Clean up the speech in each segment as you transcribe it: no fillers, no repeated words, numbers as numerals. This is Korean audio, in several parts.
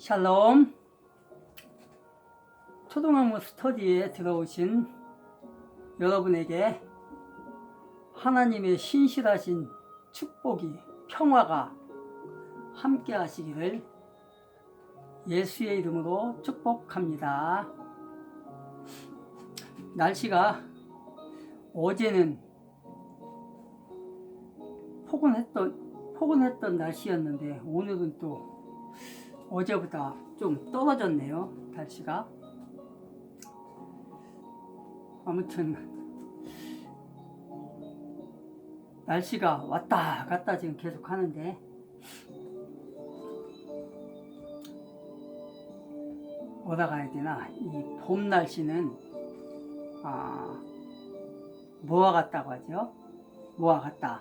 샬롬. 초등학교 스터디에 들어오신 여러분에게 하나님의 신실하신 축복이, 평화가 함께 하시기를 예수의 이름으로 축복합니다. 날씨가 어제는 포근했던 날씨였는데 오늘은 또 어제보다 좀 떨어졌네요, 날씨가. 아무튼 날씨가 왔다 갔다 지금 계속 하는데 뭐라고 해야 되나, 이 봄 날씨는 뭐와 같다고 하죠? 뭐와 같다.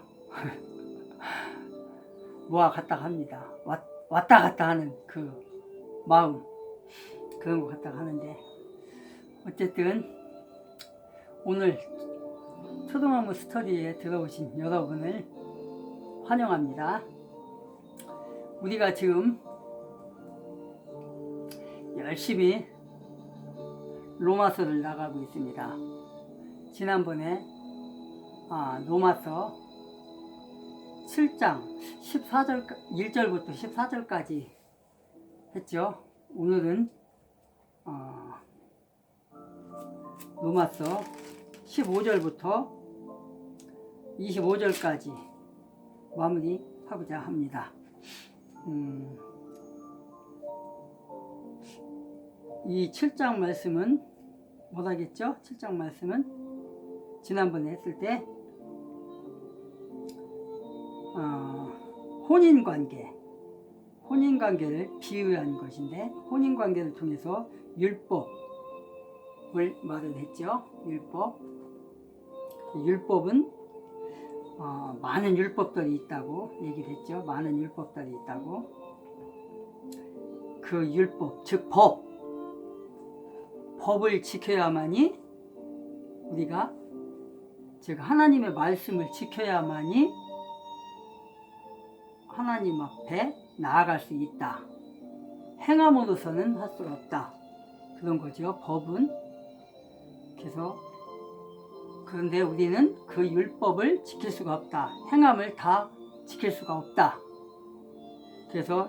뭐와 같다 합니다. 왔다 갔다 하는 그 마음, 그런 것 같다 하는데, 어쨌든 오늘 초등학교 스터디에 들어오신 여러분을 환영합니다. 우리가 지금 열심히 로마서를 나가고 있습니다. 지난번에 로마서 7장 14절, 1절부터 14절까지 했죠. 오늘은 로마서 15절부터 25절까지 마무리하고자 합니다. 이 7장 말씀은 뭐라겠죠? 7장 말씀은 지난번에 했을 때 혼인관계를 비유한 것인데, 혼인관계를 통해서 율법을 말을 했죠. 율법은 많은 율법들이 있다고 얘기를 했죠. 많은 율법들이 있다고. 그 율법, 즉 법을 지켜야만이 우리가, 즉 하나님의 말씀을 지켜야만이 하나님 앞에 나아갈 수 있다. 행함으로서는 할 수가 없다. 그런 거죠, 법은. 그런데 우리는 그 율법을 지킬 수가 없다. 행함을 다 지킬 수가 없다. 그래서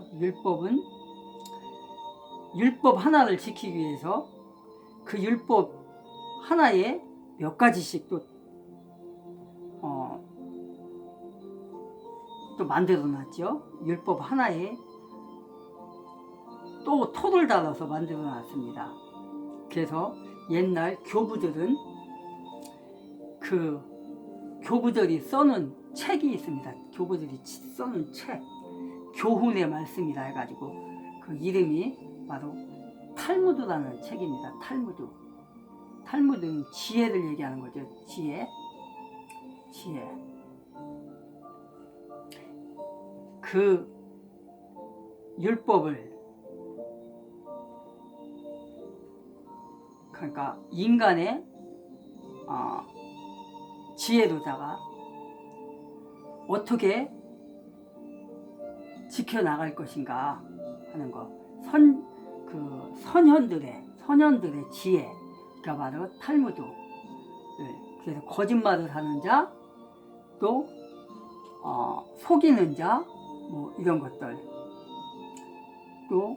율법 하나를 지키기 위해서 그 율법 하나에 몇 가지씩 또 만들어 놨죠. 율법 하나에 또 토를 달아서 만들어 놨습니다. 그래서 옛날 교부들은 그 교부들이 써놓은 책이 있습니다. 교부들이 써놓은 책, 교훈의 말씀이라 해가지고 그 이름이 바로 탈무드라는 책입니다. 탈무드는 지혜를 얘기하는 거죠. 지혜. 그 율법을, 그러니까 인간의 지혜로다가 어떻게 지켜나갈 것인가 하는 거, 선현들의 지혜가 바로 탈무드. 그래서 거짓말을 하는 자, 또 속이는 자, 뭐 이런 것들, 또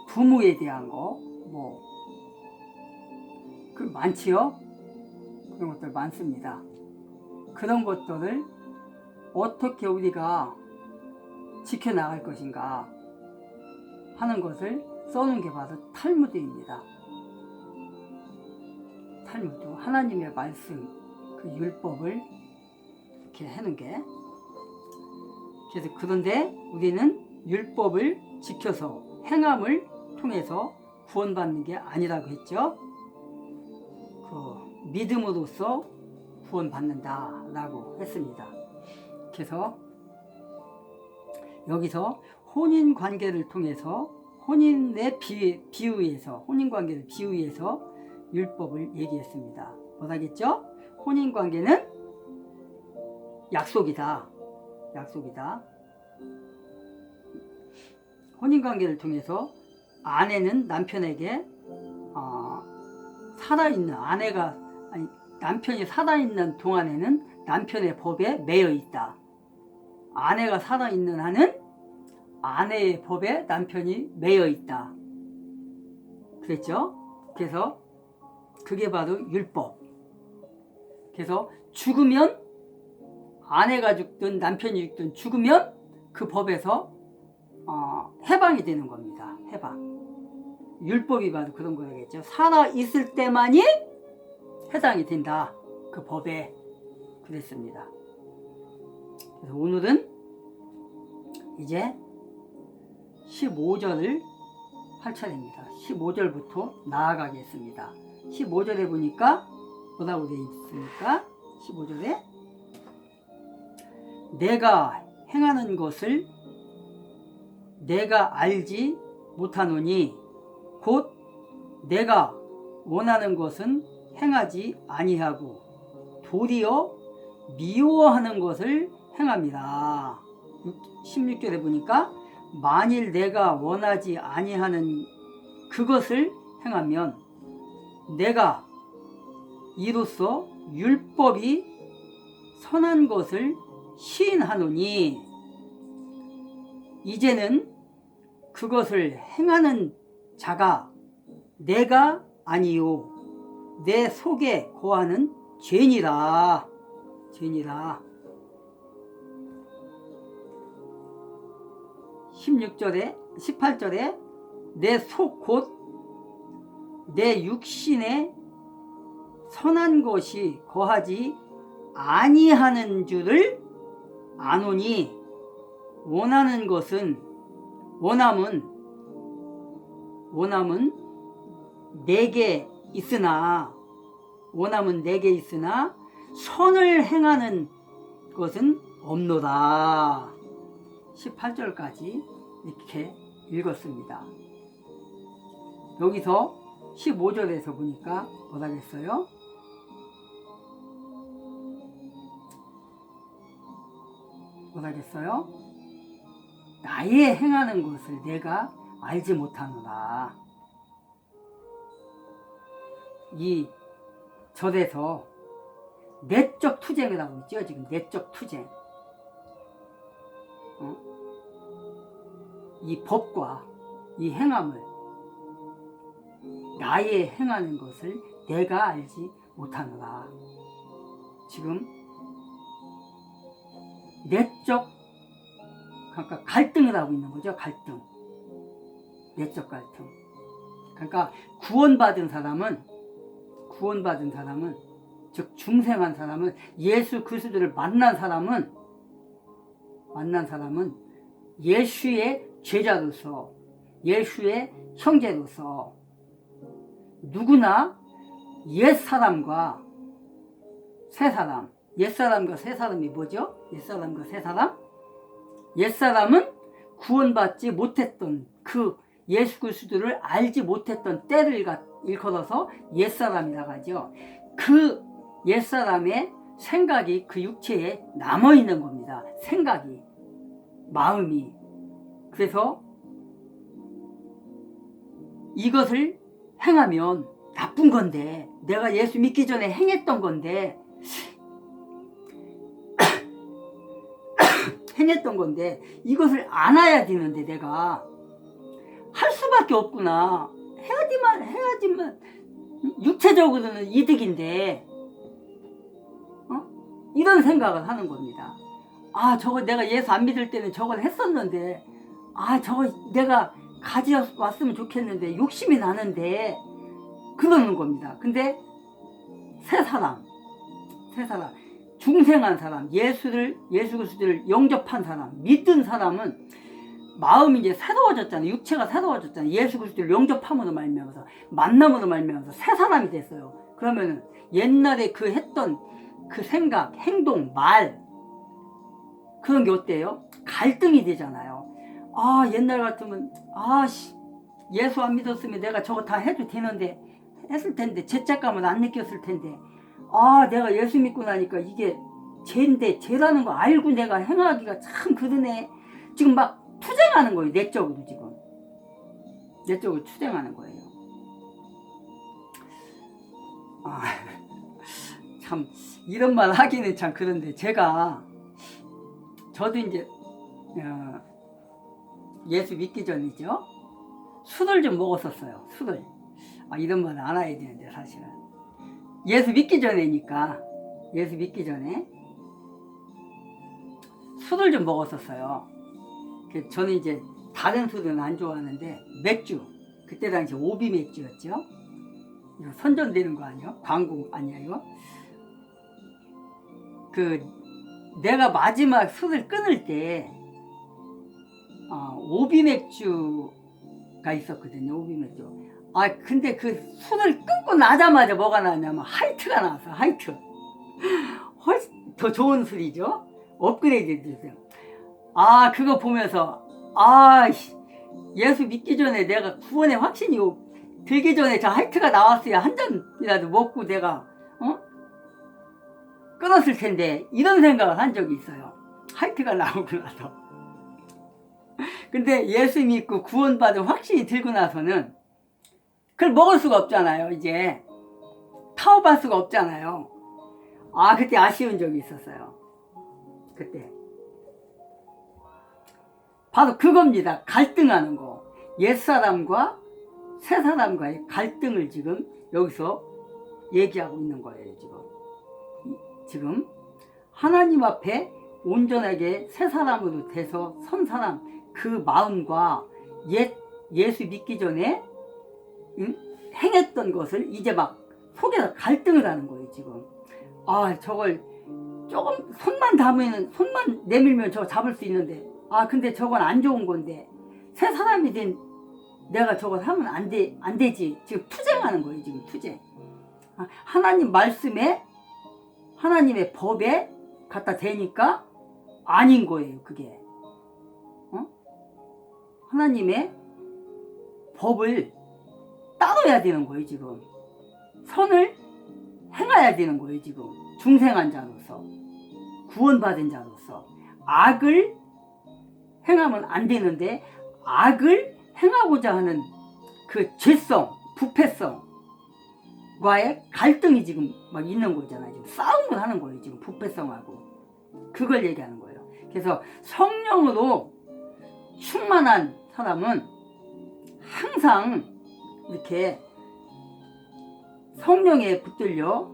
부모에 대한 거, 그 많지요. 그런 것들 많습니다. 그런 것들을 어떻게 우리가 지켜나갈 것인가 하는 것을 써놓은 게 바로 탈무드입니다. 탈무드, 하나님의 말씀, 그 율법을 이렇게 하는 게. 그런데 우리는 율법을 지켜서 행함을 통해서 구원받는 게 아니라고 했죠. 그 믿음으로써 구원받는다라고 했습니다. 그래서 여기서 혼인관계를 통해서 혼인관계를 비유해서 율법을 얘기했습니다. 뭐라겠죠? 혼인관계는 약속이다. 혼인관계를 통해서 아내는 남편에게 살아있는 남편이 살아있는 동안에는 남편의 법에 매여 있다. 아내가 살아있는 한은 아내의 법에 남편이 매여 있다. 그랬죠? 그래서 그게 바로 율법. 그래서 죽으면, 아내가 죽든 남편이 죽든 죽으면 그 법에서 해방이 되는 겁니다. 해방. 율법이 바로 그런 거겠죠. 살아있을 때만이 해당이 된다. 그 법에. 그랬습니다. 그래서 오늘은 이제 15절을 할 차례입니다. 15절부터 나아가겠습니다. 15절에 보니까 뭐라고 되어 있습니까? 15절에 내가 행하는 것을 내가 알지 못하노니 곧 내가 원하는 것은 행하지 아니하고 도리어 미워하는 것을 행합니다. 16절에 보니까 만일 내가 원하지 아니하는 그것을 행하면 내가 이로써 율법이 선한 것을 시인하노니 이제는 그것을 행하는 자가 내가 아니요 내 속에 거하는 죄니라. 18절에 내 속 곧 내 육신에 선한 것이 거하지 아니하는 줄을 아노니 원함은 내게 있으나 선을 행하는 것은 없노라. 18절까지 이렇게 읽었습니다. 여기서 15절에서 보니까 뭐라겠어요? 나의 행하는 것을 내가 알지 못하노라. 이 절에서 내적 투쟁이라고 있죠. 지금 내적 투쟁. 이 법과 이 행함을, 나의 행하는 것을 내가 알지 못하노라. 지금 내적, 그러니까 갈등을 하고 있는 거죠. 갈등. 내적 갈등. 그러니까 구원받은 사람은 즉 중생한 사람은, 예수 그리스도를 만난 사람은 예수의 제자로서, 예수의 형제로서 누구나 옛사람과 새사람, 옛사람과 새사람이 뭐죠? 옛사람은 구원받지 못했던, 그 예수 그리스도를 알지 못했던 때를 일컬어서 옛사람이라고 하죠. 그 옛사람의 생각이 그 육체에 남아있는 겁니다. 생각이, 마음이. 그래서 이것을 행하면 나쁜 건데, 내가 예수 믿기 전에 행했던 건데 이것을 안아야 되는데 내가 할 수밖에 없구나. 해야지만 육체적으로는 이득인데, 이런 생각을 하는 겁니다. 저거 내가 예수 안 믿을 때는 저걸 했었는데, 저거 내가 가져왔으면 좋겠는데, 욕심이 나는데, 그러는 겁니다. 근데 새사람, 중생한 사람, 예수 그리스도를 영접한 사람, 믿은 사람은 마음이 이제 새로워졌잖아요. 육체가 새로워졌잖아요. 예수 그리스도를 영접함으로 말미암아서, 만남으로 말미암아서 새 사람이 됐어요. 그러면은 옛날에 그 했던 그 생각, 행동, 말, 그런 게 어때요? 갈등이 되잖아요. 옛날 같으면 예수 안 믿었으면 내가 저거 다 해도 되는데, 했을 텐데, 죄책감은 안 느꼈을 텐데, 내가 예수 믿고 나니까 이게 죄인데, 죄라는 거 알고 내가 행하기가 참 그러네. 지금 막 투쟁하는 거예요. 내적으로 지금. 내 쪽을 투쟁하는 거예요. 아, 참 이런 말 하기는 참 그런데 저도 이제 예수 믿기 전이죠. 술을 좀 먹었었어요. 술을. 이런 말을 안 해야 되는데 사실은 예수 믿기 전에니까 예수 믿기 전에 술을 좀 먹었었어요. 저는 이제 다른 술은 안 좋아하는데 맥주, 그때 당시 오비 맥주였죠. 이거 선전되는 거 아니야? 광고 아니야 이거? 내가 마지막 술을 끊을 때 오비 맥주가 있었거든요. 오비 맥주. 근데 그 술을 끊고 나자마자 뭐가 나왔냐면 하이트가 나왔어. 하이트. 훨씬 더 좋은 술이죠. 업그레이드 됐어요. 그거 보면서 예수 믿기 전에 내가 구원의 확신이 들기 전에 저 하이트가 나왔어야 한 잔이라도 먹고 내가 끊었을 텐데, 이런 생각을 한 적이 있어요. 하이트가 나오고 나서. 근데 예수 믿고 구원받은 확신이 들고 나서는 그걸 먹을 수가 없잖아요. 이제 타협할 수가 없잖아요. 그때 아쉬운 적이 있었어요. 그때 바로 그겁니다. 갈등하는 거. 옛사람과 새사람과의 갈등을 지금 여기서 얘기하고 있는 거예요. 지금 하나님 앞에 온전하게 새사람으로 돼서 선 사람, 그 마음과 예수 믿기 전에 행했던 것을 이제 막 속에서 갈등을 하는 거예요. 지금 저걸 조금 손만 내밀면 저거 잡을 수 있는데, 근데 저건 안 좋은 건데 새 사람이 된 내가 저걸 하면 안 되지. 지금 투쟁하는 거예요. 지금 투쟁. 하나님 말씀에, 하나님의 법에 갖다 대니까 아닌 거예요. 그게 하나님의 법을 따라야 되는 거예요. 지금 선을 행해야 되는 거예요. 지금 중생한 자로서, 구원받은 자로서 악을 행하면 안 되는데 악을 행하고자 하는 그 죄성, 부패성과의 갈등이 지금 막 있는 거잖아요. 지금 싸움을 하는 거예요. 지금 부패성하고. 그걸 얘기하는 거예요. 그래서 성령으로 충만한 사람은 항상 이렇게 성령에 붙들려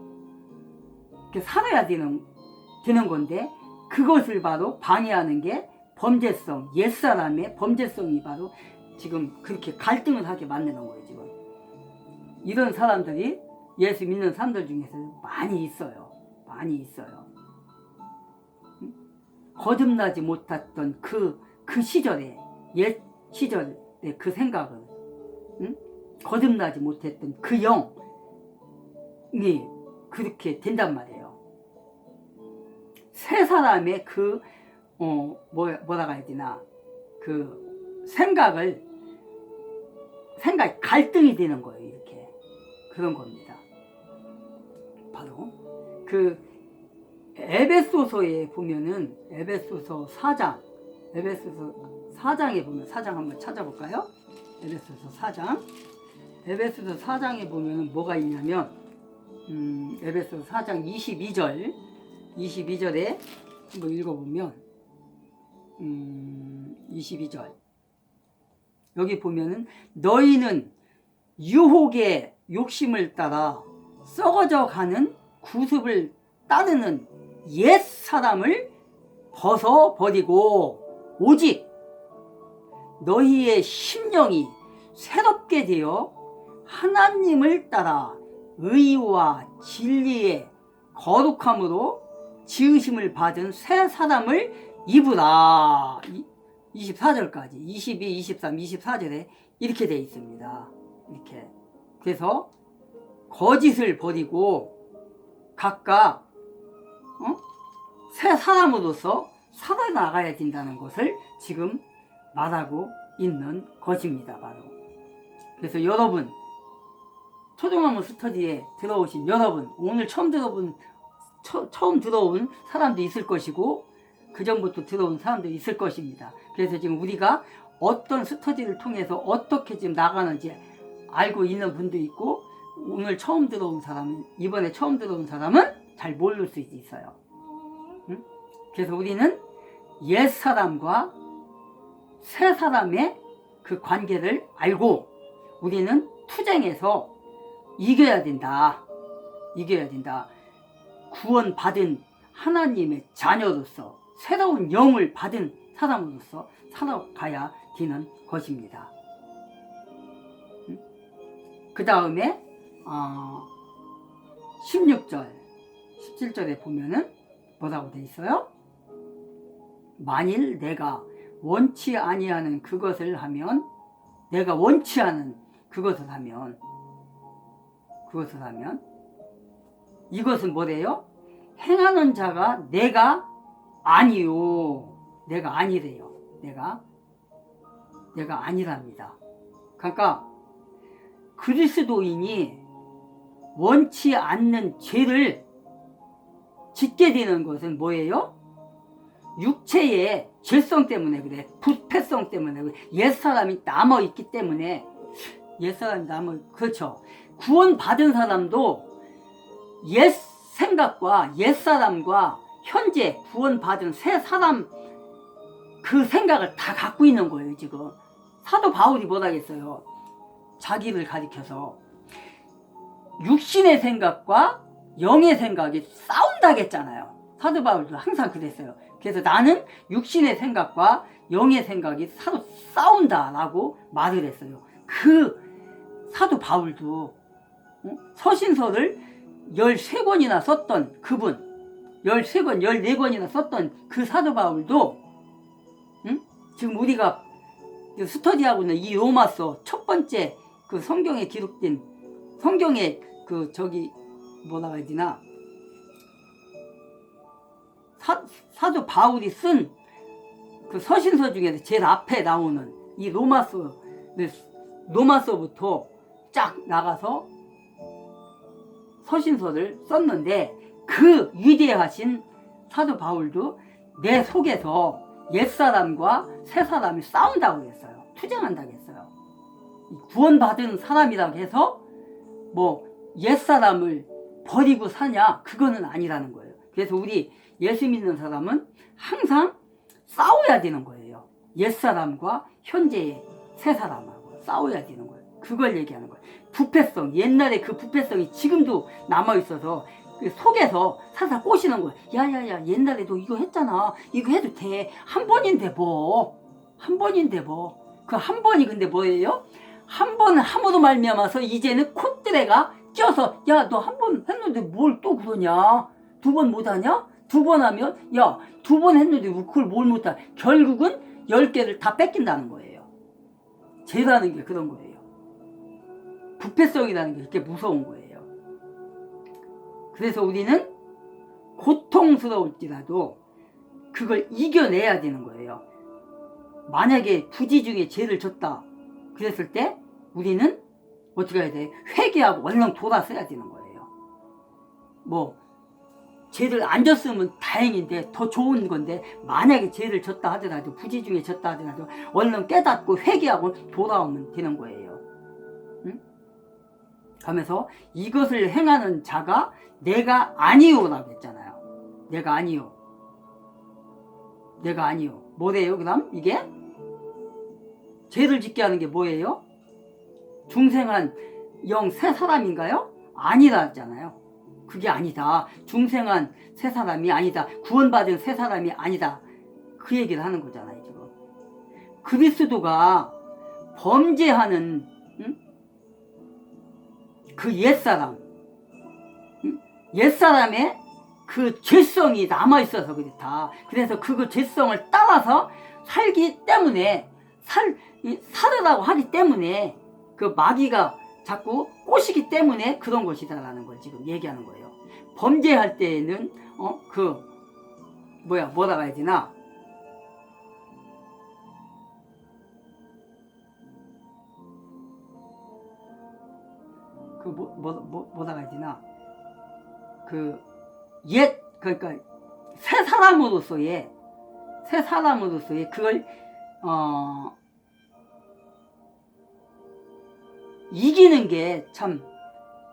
이렇게 살아야 되는 건데, 그것을 바로 방해하는 게 범죄성, 옛사람의 범죄성이 바로 지금 그렇게 갈등을 하게 만드는 거예요. 지금 이런 사람들이 예수 믿는 사람들 중에서 많이 있어요. 많이 있어요. 거듭나지 못했던 그 시절에, 옛 시절의 그 생각을, 거듭나지 못했던 그 영이 그렇게 된단 말이에요. 새 사람의 뭐라고 해야 되나, 그 생각이 갈등이 되는 거예요. 이렇게. 그런 겁니다. 바로 에베소서에 보면은, 에베소서 4장에 보면, 4장 한번 찾아볼까요? 에베소서 4장에 보면은 뭐가 있냐면, 에베소서 4장 22절에 한번 읽어보면, 22절. 여기 보면은 너희는 유혹의 욕심을 따라 썩어져 가는 구습을 따르는 옛 사람을 벗어버리고 오직 너희의 심령이 새롭게 되어 하나님을 따라 의와 진리의 거룩함으로 지으심을 받은 새 사람을 입으라. 24절까지 22, 23, 24절에 이렇게 되어 있습니다. 이렇게. 그래서 거짓을 버리고 각각 새 사람으로서 살아나가야 된다는 것을 지금 말하고 있는 것입니다. 바로. 그래서 여러분, 초등학문 스터디에 들어오신 여러분, 오늘 처음 들어온 사람도 있을 것이고 그 전부터 들어온 사람도 있을 것입니다. 그래서 지금 우리가 어떤 스터디를 통해서 어떻게 지금 나가는지 알고 있는 분도 있고, 오늘 처음 들어온 사람은, 이번에 처음 들어온 사람은 잘 모를 수 있어요. 응? 그래서 우리는 옛 사람과 새 사람의 그 관계를 알고 우리는 투쟁해서 이겨야 된다. 이겨야 된다. 구원받은 하나님의 자녀로서 새로운 영을 받은 사람으로서 살아가야 되는 것입니다. 그 다음에 16절, 17절에 보면은 뭐라고 돼 있어요? 만일 내가 원치 아니하는 그것을 하면, 내가 원치 않은 그것을 하면 이것은 뭐래요? 행하는 자가 내가 아니요. 내가 아니래요. 내가 아니랍니다. 그러니까 그리스도인이 원치 않는 죄를 짓게 되는 것은 뭐예요? 육체의 죄성 때문에 그래. 부패성 때문에 그래. 옛사람이 남아있기 때문에. 그렇죠. 구원받은 사람도 옛 생각과 옛사람과 현재 구원받은 새 사람 그 생각을 다 갖고 있는 거예요. 지금 사도 바울이 뭐라겠어요? 자기를 가리켜서 육신의 생각과 영의 생각이 싸운다겠잖아요. 사도 바울도 항상 그랬어요. 그래서 나는 육신의 생각과 영의 생각이 서로 싸운다라고 말을 했어요. 그 사도 바울도 서신서를 13권이나 썼던 그분, 13권, 14권이나 썼던 그 사도 바울도 지금 우리가 스터디하고 있는 이 로마서 첫 번째 그 성경에 기록된 성경에 그 저기 뭐라 해야 되나, 사도 바울이 쓴 그 서신서 중에서 제일 앞에 나오는 이 로마서부터 쫙 나가서 서신서를 썼는데, 그 위대하신 사도 바울도 내 속에서 옛사람과 새사람이 싸운다고 했어요. 투쟁한다고 했어요. 구원받은 사람이라고 해서 뭐 옛사람을 버리고 사냐, 그거는 아니라는 거예요. 그래서 우리 예수 믿는 사람은 항상 싸워야 되는 거예요. 옛사람과 현재의 새사람하고 싸워야 되는 거예요. 그걸 얘기하는 거예요. 부패성, 옛날에 그 부패성이 지금도 남아있어서 그 속에서 살살 꼬시는 거예요. 야야야, 옛날에 너 이거 했잖아. 이거 해도 돼. 한 번인데 뭐. 한 번인데 뭐. 그 한 번이 근데 뭐예요? 한 번은 함으로 말미암아서 이제는 콧대가 껴서, 야, 너 한 번 했는데 뭘 또 그러냐? 두 번 못하냐? 두 번 하면, 야, 두 번 했는데 그걸 뭘 못하? 결국은 10개를 다 뺏긴다는 거예요. 죄라는 게 그런 거예요. 부패성이라는 게 이렇게 무서운 거예요. 그래서 우리는 고통스러울지라도 그걸 이겨내야 되는 거예요. 만약에 부지 중에 죄를 졌다 그랬을 때 우리는 어떻게 해야 돼? 회개하고 얼른 돌아서야 되는 거예요. 뭐 죄를 안 졌으면 다행인데 더 좋은 건데, 만약에 죄를 졌다 하더라도, 부지 중에 졌다 하더라도 얼른 깨닫고 회개하고 돌아오면 되는 거예요. 응? 하면서 이것을 행하는 자가 내가 아니오라고 했잖아요. 내가 아니오. 내가 아니오. 뭐래요? 그다음 이게 죄를 짓게 하는 게 뭐예요? 중생한 영 새 사람인가요? 아니다 했잖아요. 그게 아니다. 중생한 새 사람이 아니다. 구원받은 새 사람이 아니다. 그 얘기를 하는 거잖아요. 지금 그리스도가 범죄하는 그 옛사람, 옛사람의 그 죄성이 남아있어서 그렇다. 그래서 그 죄성을 따라서 살기 때문에, 살으라고 하기 때문에, 그 마귀가 자꾸 꼬시기 때문에 그런 것이다라는 걸 지금 얘기하는 거예요. 범죄할 때에는, 뭐라고 해야 되나? 뭐라고 해야 되나? 그러니까 새 사람으로서의 그걸 이기는 게 참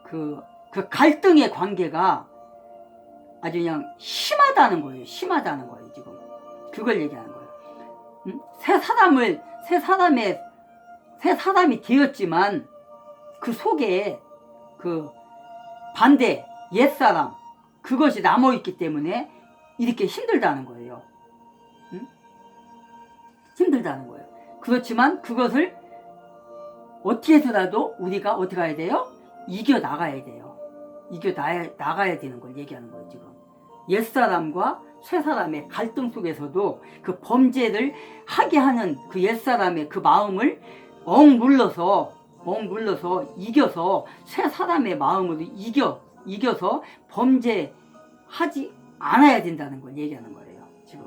그 갈등의 관계가 아주 그냥 심하다는 거예요. 심하다는 거예요. 지금 그걸 얘기하는 거예요. 새 사람이 되었지만 그 속에 그 반대 옛사람 그것이 남아있기 때문에 이렇게 힘들다는 거예요. 힘들다는 거예요. 그렇지만 그것을 어떻게 해서라도 우리가 어떻게 해야 돼요? 이겨나가야 돼요. 이겨나가야 되는 걸 얘기하는 거예요. 지금 옛사람과 새사람의 갈등 속에서도 그 범죄를 하게 하는 그 옛사람의 그 마음을 억눌러서 이겨서 새사람의 마음으로 이겨서 범죄하지 않아야 된다는 걸 얘기하는 거예요. 지금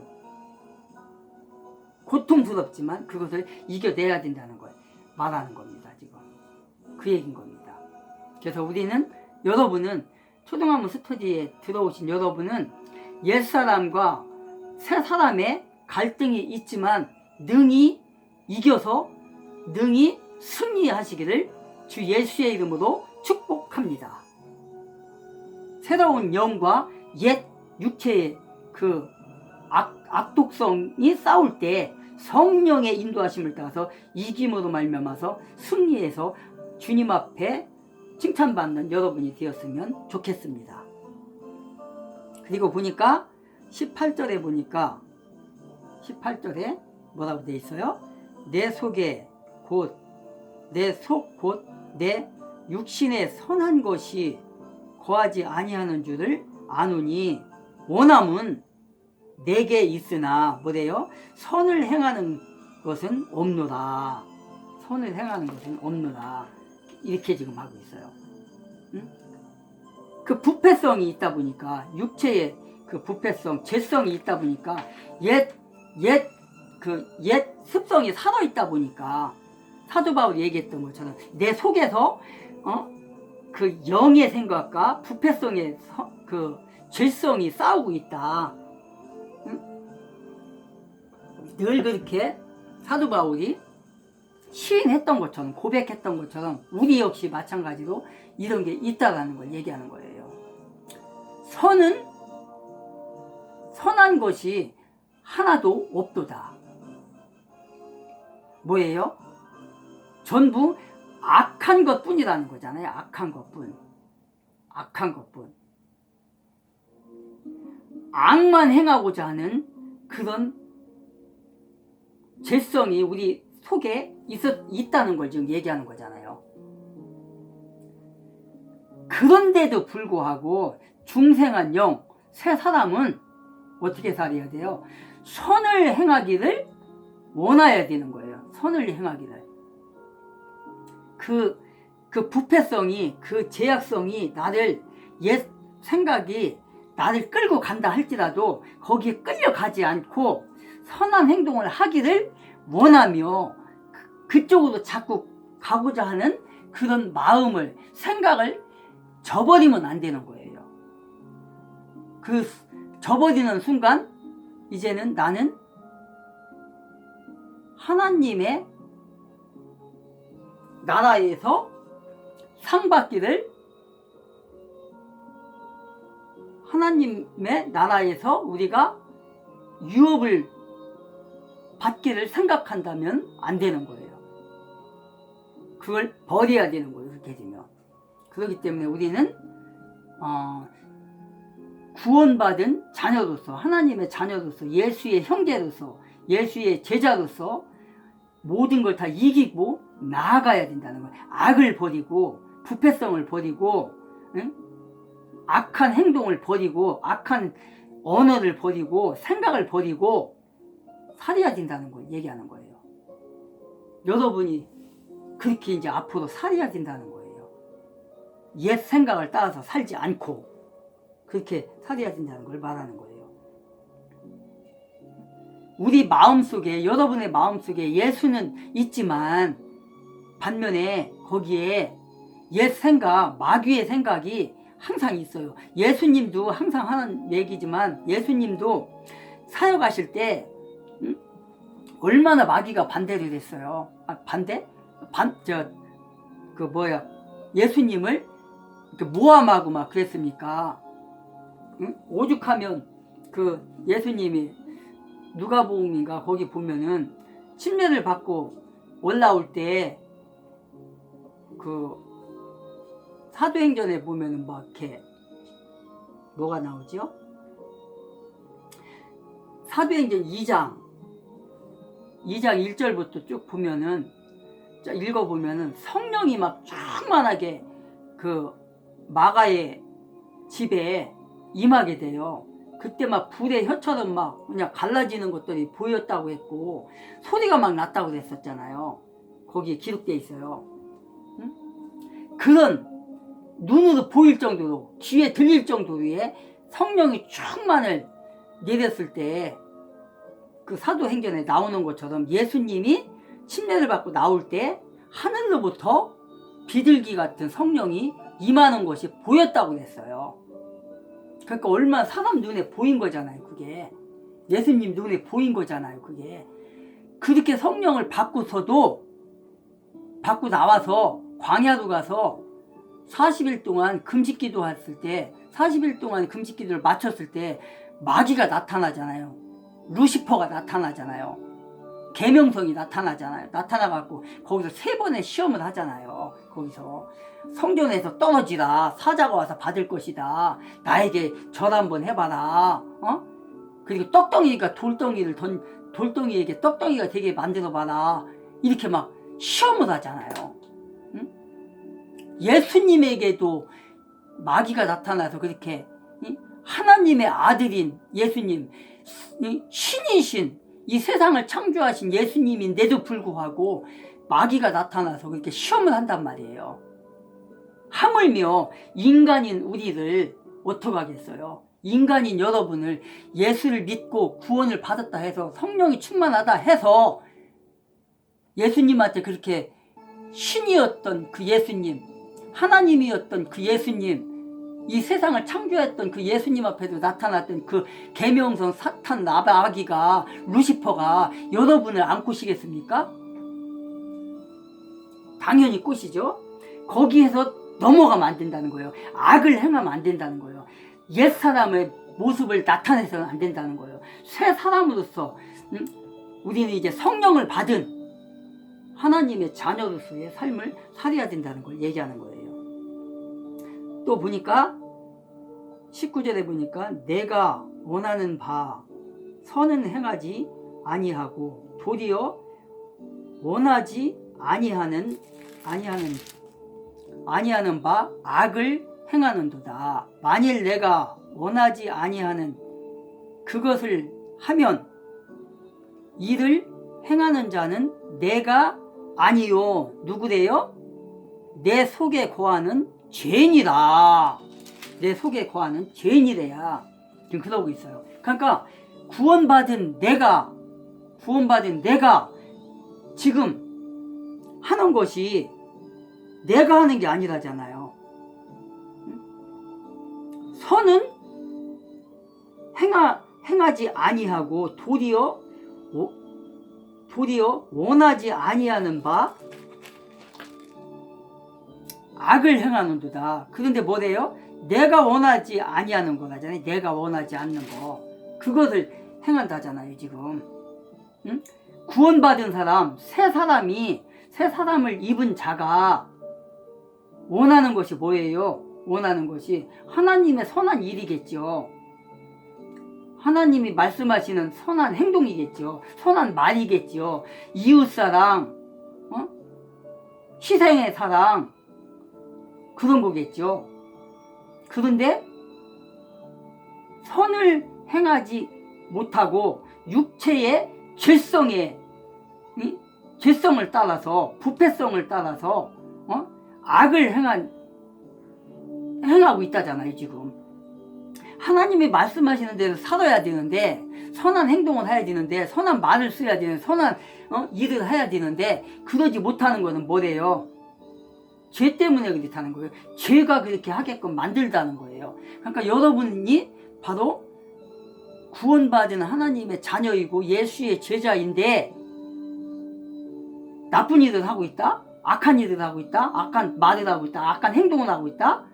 고통스럽지만 그것을 이겨내야 된다는 걸 말하는 겁니다. 지금 그 얘기인 겁니다. 그래서 우리는 여러분은 초등학문 스터디에 들어오신 여러분은 옛사람과 새사람의 갈등이 있지만 능히 이겨서 능히 승리하시기를 주 예수의 이름으로 축복합니다. 새로운 영과 옛 육체의 그 악독성이 싸울 때 성령의 인도하심을 따라서 이김으로 말미암아서 승리해서 주님 앞에 칭찬받는 여러분이 되었으면 좋겠습니다. 그리고 보니까 18절에 보니까 18절에 뭐라고 되어 있어요? 내 속에 곧 내 육신에 선한 것이 거하지 아니하는 줄을 아노니 원함은 내게 있으나 뭐래요? 선을 행하는 것은 없노라. 선을 행하는 것은 없노라. 이렇게 지금 하고 있어요. 응? 그 부패성이 있다 보니까 육체의 그 부패성, 죄성이 있다 보니까 옛 습성이 살아 있다 보니까 사도 바울이 얘기했던 것처럼 내 속에서 그 영의 생각과 부패성의 그 죄성이 싸우고 있다. 응? 늘 그렇게 사도 바울이 시인했던 것처럼 고백했던 것처럼 우리 역시 마찬가지로 이런 게 있다라는 걸 얘기하는 거예요. 선한 것이 하나도 없도다. 뭐예요? 전부 악한 것뿐이라는 거잖아요. 악한 것뿐. 악만 행하고자 하는 그런 죄성이 우리 속에 있다는 걸 지금 얘기하는 거잖아요. 그런데도 불구하고 중생한 영, 새 사람은 어떻게 살아야 돼요? 선을 행하기를 원해야 되는 거예요. 선을 행하기를. 그 부패성이, 그 제약성이 옛 생각이 나를 끌고 간다 할지라도 거기에 끌려가지 않고 선한 행동을 하기를 원하며 그쪽으로 자꾸 가고자 하는 그런 마음을, 생각을 저버리면 안 되는 거예요. 그 저버리는 순간 이제는 나는 하나님의 나라에서 상 받기를, 하나님의 나라에서 우리가 유업을 받기를 생각한다면 안 되는 거예요. 그걸 버려야 되는 거예요. 그렇게 되면. 그렇기 때문에 우리는 구원받은 자녀로서, 하나님의 자녀로서, 예수의 형제로서, 예수의 제자로서 모든 걸 다 이기고 나아가야 된다는 거예요. 악을 버리고, 부패성을 버리고, 응? 악한 행동을 버리고, 악한 언어를 버리고, 생각을 버리고 살아야 된다는 걸 얘기하는 거예요. 여러분이 그렇게 이제 앞으로 살아야 된다는 거예요. 옛 생각을 따라서 살지 않고 그렇게 살아야 된다는 걸 말하는 거예요. 우리 마음속에, 여러분의 마음속에 예수는 있지만 반면에 거기에 옛 생각, 마귀의 생각이 항상 있어요. 예수님도 항상 하는 얘기지만 예수님도 사역하실 때 얼마나 마귀가 반대를 했어요. 예수님을 이렇게 모함하고 막 그랬습니까? 응? 오죽하면 그 예수님이 누가복음인가 거기 보면은 침례를 받고 올라올 때 그 사도행전에 보면은 막 이렇게 뭐가 나오죠? 사도행전 2장 1절부터 쭉 보면은 읽어보면은 성령이 막 충만하게 그 마가의 집에 임하게 돼요. 그때 막 불의 혀처럼 막 그냥 갈라지는 것들이 보였다고 했고 소리가 막 났다고 그랬었잖아요. 거기에 기록되어 있어요. 응? 그런 눈으로 보일 정도로 귀에 들릴 정도의 성령이 충만을 내렸을 때 그 사도행전에 나오는 것처럼 예수님이 침례를 받고 나올 때 하늘로부터 비둘기 같은 성령이 임하는 것이 보였다고 그랬어요. 그러니까 얼마나 사람 눈에 보인 거잖아요. 그게 예수님 눈에 보인 거잖아요. 그게 그렇게 성령을 받고서도 받고 나와서 광야로 가서 40일 동안 금식기도 했을 때 40일 동안 금식기도를 마쳤을 때 마귀가 나타나잖아요. 루시퍼가 나타나잖아요. 계명성이 나타나잖아요. 나타나갖고 거기서 3번의 시험을 하잖아요. 거기서 성전에서 떨어지라. 사자가 와서 받을 것이다. 나에게 절 한번 해봐라. 그리고 떡덩이가 돌덩이에게 떡덩이가 되게 만들어봐라. 이렇게 막 시험을 하잖아요. 응? 예수님에게도 마귀가 나타나서 그렇게 하나님의 아들인 예수님, 신이신 이 세상을 창조하신 예수님인데도 불구하고 마귀가 나타나서 그렇게 시험을 한단 말이에요. 하물며 인간인 우리를 어떡하겠어요? 인간인 여러분을 예수를 믿고 구원을 받았다 해서 성령이 충만하다 해서 예수님한테 그렇게 신이었던 그 예수님, 하나님이었던 그 예수님, 이 세상을 창조했던 그 예수님 앞에도 나타났던 그 계명성 사탄 마귀가 루시퍼가 여러분을 안 꼬시겠습니까? 당연히 꼬시죠. 거기에서 넘어가면 안 된다는 거예요. 악을 행하면 안 된다는 거예요. 옛사람의 모습을 나타내서는 안 된다는 거예요. 새 사람으로서 우리는 이제 성령을 받은 하나님의 자녀로서의 삶을 살아야 된다는 걸 얘기하는 거예요. 또 보니까 19절에 보니까 내가 원하는 바 선은 행하지 아니하고 도리어 원하지 아니하는 바 악을 행하는도다. 만일 내가 원하지 아니하는 그것을 하면 이를 행하는 자는 내가 아니요 누구래요? 내 속에 거하는 죄인이다. 내 속에 거하는 죄인이래야. 지금 그러고 있어요. 그러니까 구원받은 내가 지금 하는 것이 내가 하는 게 아니라잖아요. 선은 행하지 아니하고 도리어 원하지 아니하는 바 악을 행하는도다. 그런데 뭐래요? 내가 원하지 아니하는 거라잖아요. 내가 원하지 않는 거. 그것을 행한다잖아요. 지금 구원받은 사람, 새 사람을 입은 자가 원하는 것이 뭐예요? 원하는 것이 하나님의 선한 일이겠죠. 하나님이 말씀하시는 선한 행동이겠죠. 선한 말이겠죠. 이웃사랑, 희생의 사랑, 그런 거겠죠. 그런데 선을 행하지 못하고 육체의 죄성을 따라서, 부패성을 따라서 악을 행하고 있다잖아요. 지금 하나님이 말씀하시는 대로 살아야 되는데, 선한 행동을 해야 되는데, 선한 말을 써야 되는데, 선한 일을 해야 되는데 그러지 못하는 것은 뭐래요? 죄 때문에 그렇다는 거예요. 죄가 그렇게 하게끔 만들다는 거예요. 그러니까 여러분이 바로 구원받은 하나님의 자녀이고 예수의 제자인데 나쁜 일을 하고 있다? 악한 일을 하고 있다, 악한 말을 하고 있다, 악한 행동을 하고 있다,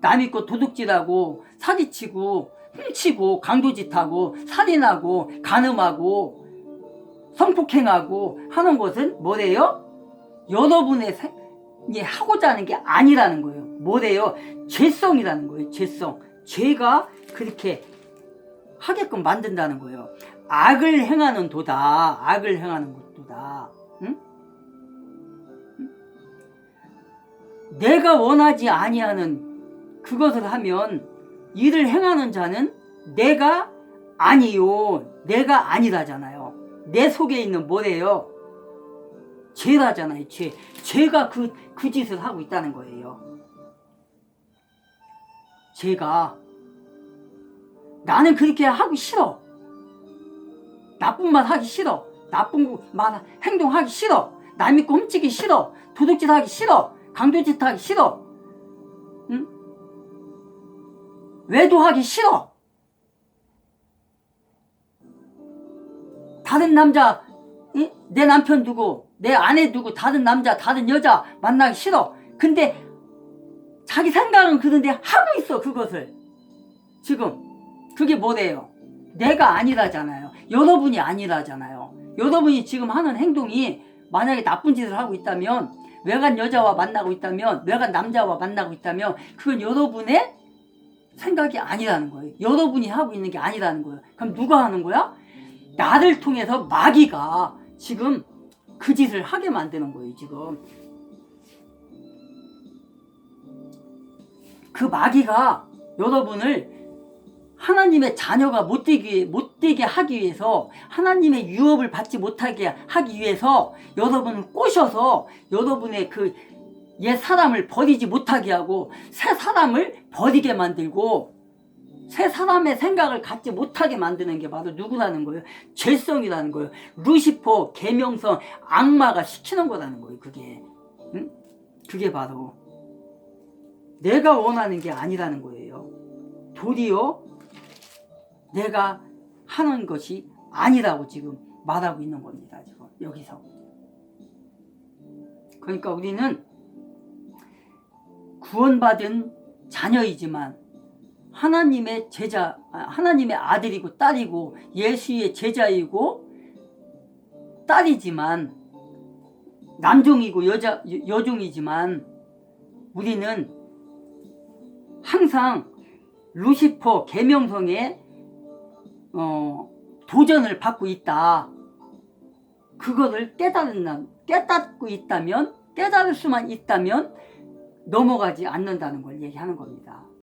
남의 거 도둑질하고 사기치고 훔치고 강도짓하고 살인하고 간음하고 성폭행하고 하는 것은 뭐래요? 여러분의 하고자 하는 게 아니라는 거예요. 뭐래요? 죄성이라는 거예요. 죄성. 죄가 그렇게 하게끔 만든다는 거예요. 악을 행하는 도다. 악을 행하는 것도다. 응? 내가 원하지 아니하는 그것을 하면 이를 행하는 자는 내가 아니요. 내가 아니라잖아요. 내 속에 있는 뭐래요? 죄라잖아요. 죄. 죄가 그 짓을 하고 있다는 거예요. 죄가 나는 그렇게 하기 싫어. 나쁜 말 하기 싫어. 나쁜 말 행동하기 싫어. 남의 거 훔치기 싫어. 도둑질 하기 싫어. 강도짓 하기 싫어. 응? 외도하기 싫어. 다른 남자, 응? 내 남편 두고 내 아내 두고 다른 남자 다른 여자 만나기 싫어. 근데 자기 생각은 그런데 하고 있어. 그것을 지금 그게 뭐래요? 내가 아니라잖아요. 여러분이 아니라잖아요. 여러분이 지금 하는 행동이 만약에 나쁜 짓을 하고 있다면, 외간 여자와 만나고 있다면, 외간 남자와 만나고 있다면 그건 여러분의 생각이 아니라는 거예요. 여러분이 하고 있는 게 아니라는 거예요. 그럼 누가 하는 거야? 나를 통해서 마귀가 지금 그 짓을 하게 만드는 거예요. 지금 그 마귀가 여러분을 하나님의 자녀가 못되게 하기 위해서, 하나님의 유업을 받지 못하게 하기 위해서 여러분을 꼬셔서 여러분의 그 옛 사람을 버리지 못하게 하고 새 사람을 버리게 만들고 새 사람의 생각을 갖지 못하게 만드는 게 바로 누구라는 거예요? 죄성이라는 거예요. 루시퍼, 계명성, 악마가 시키는 거라는 거예요. 그게 응? 그게 바로 내가 원하는 게 아니라는 거예요. 도리어 내가 하는 것이 아니라고 지금 말하고 있는 겁니다. 지금 여기서. 그러니까 우리는 구원받은 자녀이지만 하나님의 제자, 하나님의 아들이고 딸이고 예수의 제자이고 딸이지만, 남종이고 여종이지만 우리는 항상 루시퍼 계명성에 도전을 받고 있다. 그거를 깨닫고 있다면, 깨달을 수만 있다면 넘어가지 않는다는 걸 얘기하는 겁니다.